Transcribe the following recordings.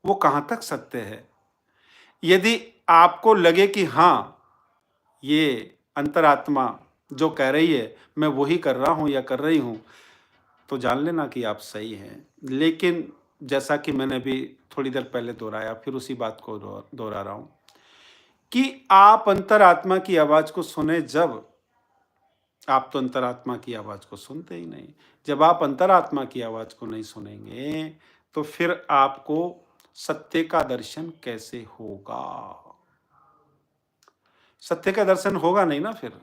वो कहाँ तक सत्य है। यदि आपको लगे कि हाँ, ये अंतरात्मा जो कह रही है, मैं वही कर रहा हूँ या कर रही हूँ, तो जान लेना कि आप सही हैं। लेकिन जैसा कि मैंने अभी थोड़ी देर पहले दोहराया, फिर उसी बात को दोहरा रहा हूँ कि आप अंतरात्मा की आवाज़ को सुने जब, आप तो अंतरात्मा की आवाज़ को सुनते ही नहीं। जब आप अंतरात्मा की आवाज़ को नहीं सुनेंगे, तो फिर आपको सत्य का दर्शन कैसे होगा? सत्य का दर्शन होगा नहीं ना फिर।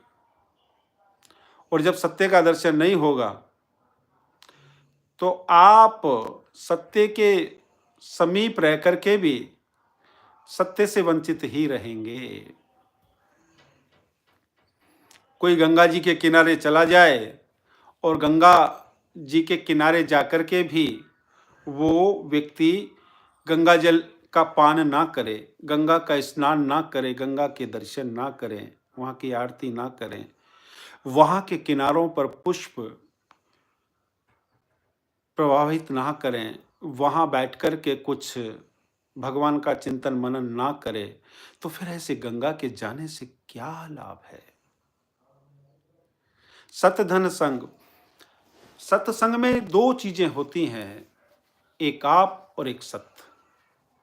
और जब सत्य का दर्शन नहीं होगा, तो आप सत्य के समीप रह कर के भी सत्य से वंचित ही रहेंगे। कोई गंगा जी के किनारे चला जाए और गंगा जी के किनारे जाकर के भी वो व्यक्ति गंगा जल का पान ना करे, गंगा का स्नान ना करे, गंगा के दर्शन ना करें, वहाँ की आरती ना करें, वहाँ के किनारों पर पुष्प प्रवाहित ना करें, वहाँ बैठ कर के कुछ भगवान का चिंतन मनन ना करें, तो फिर ऐसे गंगा के जाने से क्या लाभ है? सतधन संग, सत्संग में दो चीजें होती हैं, एक आप और एक सत्य।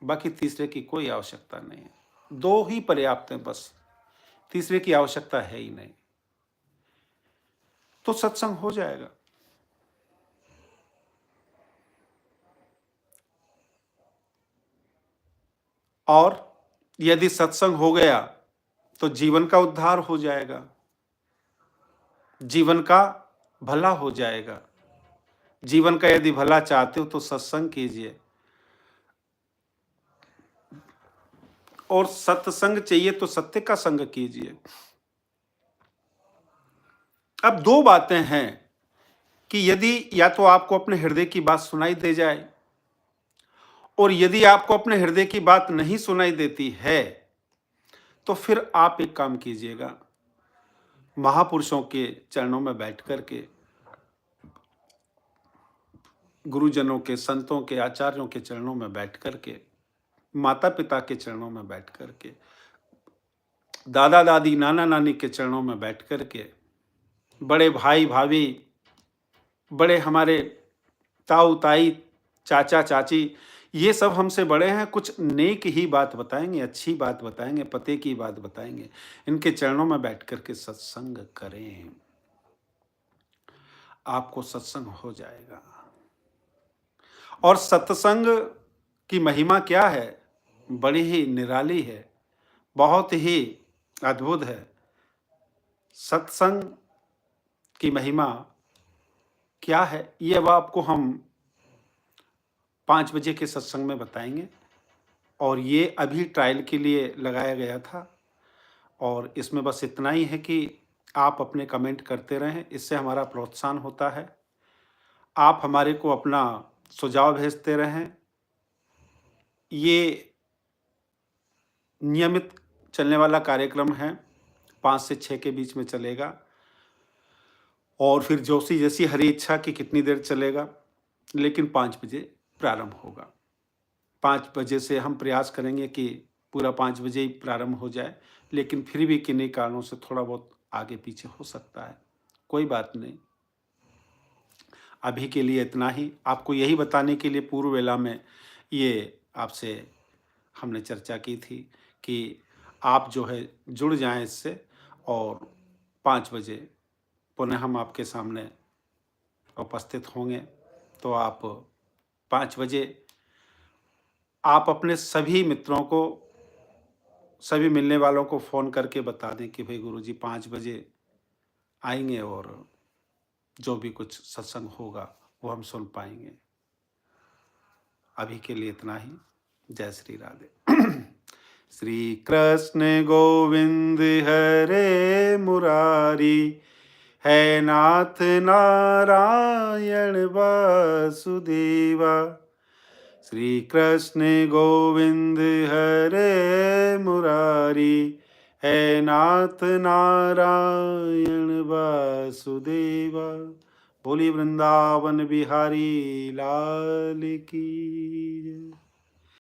बाकी तीसरे की कोई आवश्यकता नहीं है। दो ही पर्याप्त हैं बस, तीसरे की आवश्यकता है ही नहीं। तो सत्संग हो जाएगा। और यदि सत्संग हो गया तो जीवन का उद्धार हो जाएगा, जीवन का भला हो जाएगा। जीवन का यदि भला चाहते हो तो सत्संग कीजिए, और सत्संग चाहिए तो सत्य का संग कीजिए। अब दो बातें हैं कि यदि या तो आपको अपने हृदय की बात सुनाई दे जाए, और यदि आपको अपने हृदय की बात नहीं सुनाई देती है, तो फिर आप एक काम कीजिएगा, महापुरुषों के चरणों में बैठ करके, गुरुजनों के, संतों के, आचार्यों के चरणों में बैठ करके, माता पिता के चरणों में बैठ करके, दादा दादी नाना नानी के चरणों में बैठ करके, बड़े भाई भाभी, बड़े हमारे ताऊ ताई, चाचा चाची, ये सब हमसे बड़े हैं, कुछ नेक ही बात बताएंगे, अच्छी बात बताएंगे, पते की बात बताएंगे। इनके चरणों में बैठ करके सत्संग करें, आपको सत्संग हो जाएगा। और सत्संग की महिमा क्या है? बड़ी ही निराली है, बहुत ही अद्भुत है। सत्संग की महिमा क्या है, ये अब आपको हम 5 बजे के सत्संग में बताएंगे। और ये अभी ट्रायल के लिए लगाया गया था, और इसमें बस इतना ही है कि आप अपने कमेंट करते रहें, इससे हमारा प्रोत्साहन होता है। आप हमारे को अपना सुझाव भेजते रहें। ये नियमित चलने वाला कार्यक्रम है, 5 से 6 के बीच में चलेगा, और फिर जोशी जैसी हरी इच्छा कि कितनी देर चलेगा, लेकिन 5 बजे प्रारंभ होगा। 5 बजे से हम प्रयास करेंगे कि पूरा 5 बजे ही प्रारंभ हो जाए, लेकिन फिर भी किन्हीं कारणों से थोड़ा बहुत आगे पीछे हो सकता है, कोई बात नहीं। अभी के लिए इतना ही, आपको यही बताने के लिए पूर्व वेला में ये आपसे हमने चर्चा की थी कि आप जो है जुड़ जाएं इससे, और 5 बजे पुनः हम आपके सामने उपस्थित होंगे। तो आप 5 बजे आप अपने सभी मित्रों को, सभी मिलने वालों को फ़ोन करके बता दें कि भाई गुरुजी 5 बजे आएंगे, और जो भी कुछ सत्संग होगा वो हम सुन पाएंगे। अभी के लिए इतना ही। जय श्री राधे। श्री कृष्ण गोविंद हरे मुरारी, है नाथ नारायण वासुदेवा। श्री कृष्ण गोविंद हरे मुरारी, है नाथ नारायण वासुदेवा। बोली वृंदावन बिहारी लाल की जय।